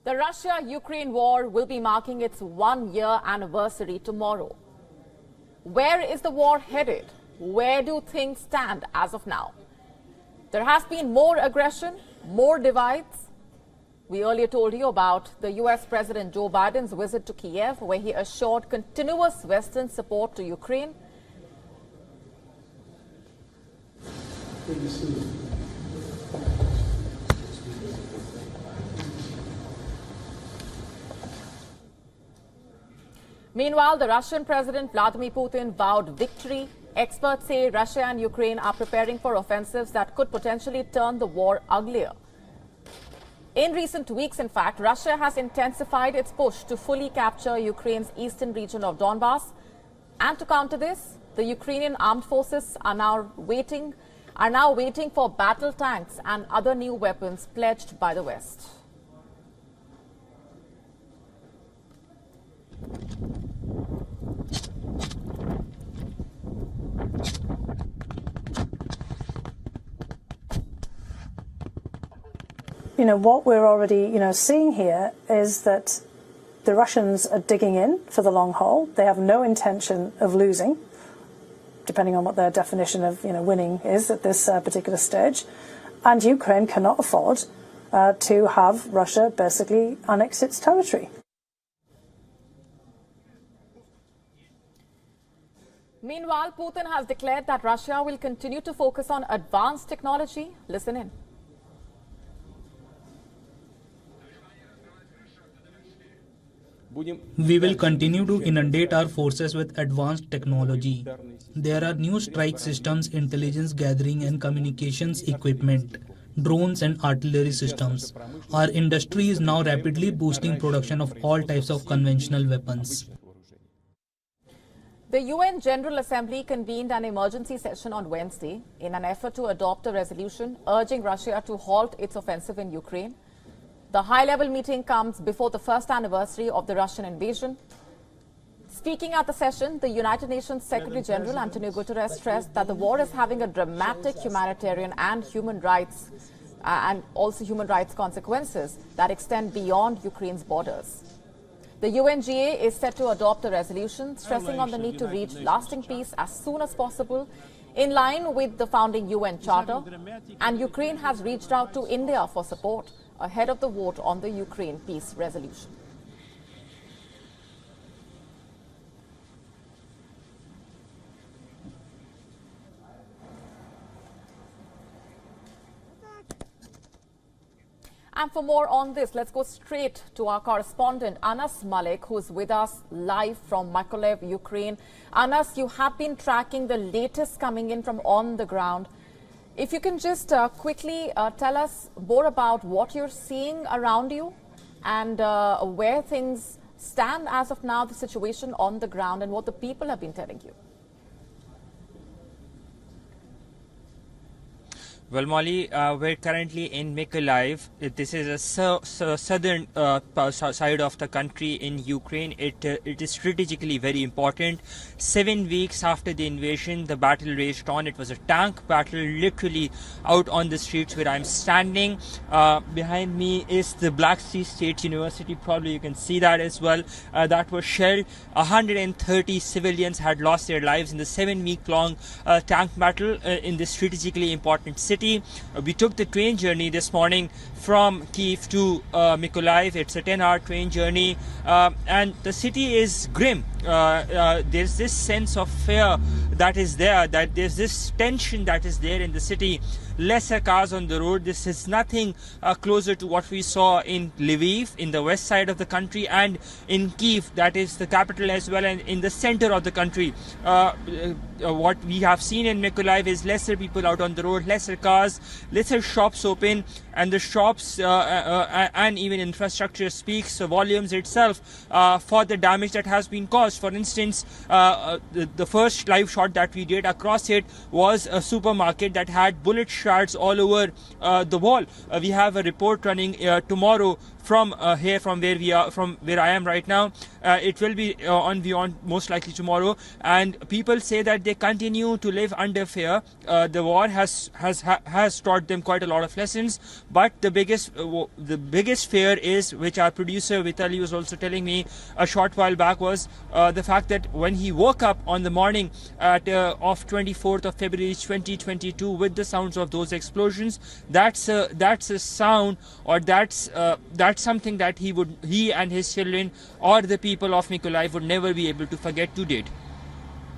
The Russia-Ukraine war will be marking its one-year anniversary tomorrow. Where is the war headed? Where do things stand as of now? There has been more aggression, more divides. We earlier told you about the US President Joe Biden's visit to Kiev, where he assured continuous Western support to Ukraine. Meanwhile, the Russian President Vladimir Putin vowed victory. Experts say Russia and Ukraine are preparing for offensives that could potentially turn the war uglier. In recent weeks, in fact, Russia has intensified its push to fully capture Ukraine's eastern region of Donbass. And to counter this, the Ukrainian armed forces are now waiting for battle tanks and other new weapons pledged by the West. What we're already, seeing here is that the Russians are digging in for the long haul. They have no intention of losing, depending on what their definition of, winning is at this particular stage. And Ukraine cannot afford to have Russia basically annex its territory. Meanwhile, Putin has declared that Russia will continue to focus on advanced technology. Listen in. We will continue to inundate our forces with advanced technology. There are new strike systems, intelligence gathering and communications equipment, drones and artillery systems. Our industry is now rapidly boosting production of all types of conventional weapons. The UN General Assembly convened an emergency session on Wednesday in an effort to adopt a resolution urging Russia to halt its offensive in Ukraine. The high-level meeting comes before the first anniversary of the Russian invasion. Speaking at the session, the United Nations Secretary General Antonio Guterres stressed that the war is having a dramatic humanitarian and human rights consequences that extend beyond Ukraine's borders. The UNGA is set to adopt a resolution stressing on the need to reach lasting peace as soon as possible, in line with the founding UN Charter, and Ukraine has reached out to India for support ahead of the vote on the Ukraine peace resolution. And for more on this, let's go straight to our correspondent, Anas Malik, who's with us live from Mykolaiv, Ukraine. Anas, you have been tracking the latest coming in from on the ground. If you can just quickly tell us more about what you're seeing around you and where things stand as of now, the situation on the ground, and what the people have been telling you. Well, Molly, we're currently in Mykolaiv. This is a southern side of the country in Ukraine. It is strategically very important. 7 weeks after the invasion, the battle raged on. It was a tank battle, literally out on the streets where I'm standing. Behind me is the Black Sea State University. Probably you can see that as well. That was shelled. 130 civilians had lost their lives in the 7-week-long tank battle in this strategically important city. We took the train journey this morning from Kyiv to Mykolaiv. It's a 10-hour train journey, and the city is grim. There's this sense of fear that is there, that there's this tension that is there in the city. Lesser cars on the road. This is nothing closer to what we saw in Lviv, in the west side of the country, and in Kyiv, that is the capital as well, and in the center of the country. What we have seen in Mykolaiv is lesser people out on the road, lesser cars, lesser shops open, and the shops and even infrastructure speaks volumes itself for the damage that has been caused. For instance, the first live shot that we did across it was a supermarket that had bullet shards all over the wall. We have a report running tomorrow from here, from where we are, from where I am right now. It will be on WION most likely tomorrow, and people say that they continue to live under fear. The war has taught them quite a lot of lessons, but the biggest fear is, which our producer Vitali was also telling me a short while back, was the fact that when he woke up on the morning of 24th of February 2022 with the sounds of those explosions, that's a sound, or that's something that he and his children or the people of Mykolaiv would never be able to forget to date.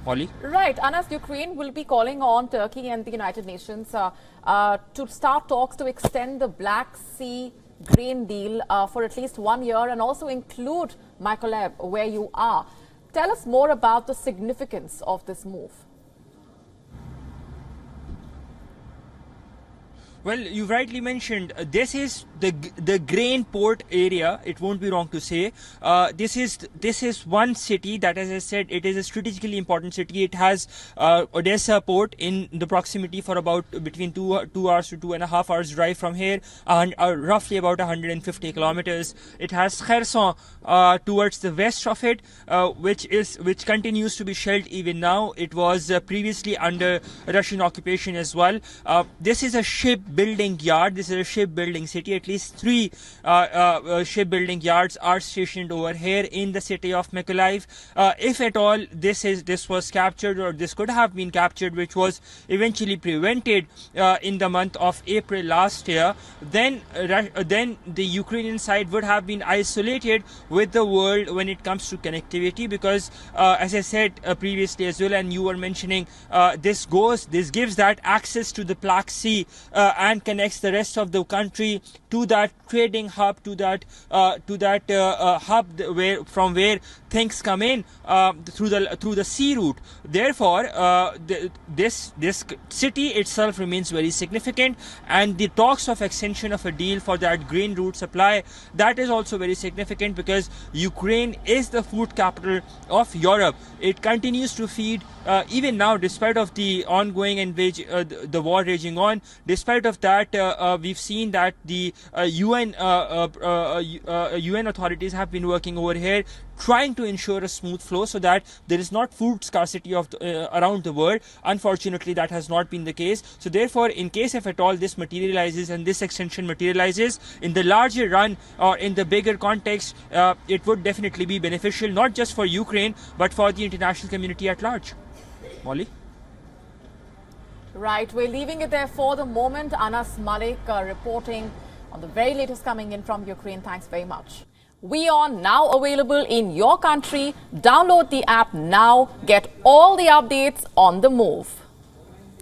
Molly? Right. Anas, Ukraine will be calling on Turkey and the United Nations to start talks to extend the Black Sea grain deal for at least 1 year, and also include Mykolaiv, where you are. Tell us more about the significance of this move. Well, you rightly mentioned this is the grain port area. It won't be wrong to say this is one city that, as I said, it is a strategically important city. It has Odessa port in the proximity for about between 2 hours to 2.5 hours drive from here, roughly about 150 kilometers. It has Kherson towards the west of it, which continues to be shelled even now. It was previously under Russian occupation as well. This is a shipbuilding yard. This is a shipbuilding city. At least 3 shipbuilding yards are stationed over here in the city of Mykolaiv. If at all this was captured, or this could have been captured, which was eventually prevented in the month of April last year, then the Ukrainian side would have been isolated with the world when it comes to connectivity, because as I said previously as well, and you were mentioning, this gives that access to the Black Sea and connects the rest of the country to that trading hub, to that hub from where things come in through the sea route. Therefore, this city itself remains very significant, and the talks of extension of a deal for that grain route supply, that is also very significant, because Ukraine is the food capital of Europe. It continues to feed even now, despite of the ongoing the war raging on. Despite of that, we've seen that the UN authorities have been working over here, trying to ensure a smooth flow so that there is not food scarcity around the world. Unfortunately, that has not been the case. So therefore, in case if at all this materializes, and this extension materializes in the larger run or in the bigger context, it would definitely be beneficial, not just for Ukraine, but for the international community at large. Molly? Right. We're leaving it there for the moment. Anas Malik reporting on the very latest coming in from Ukraine. Thanks very much. WION now available in your country. Download the app now. Get all the updates on the move.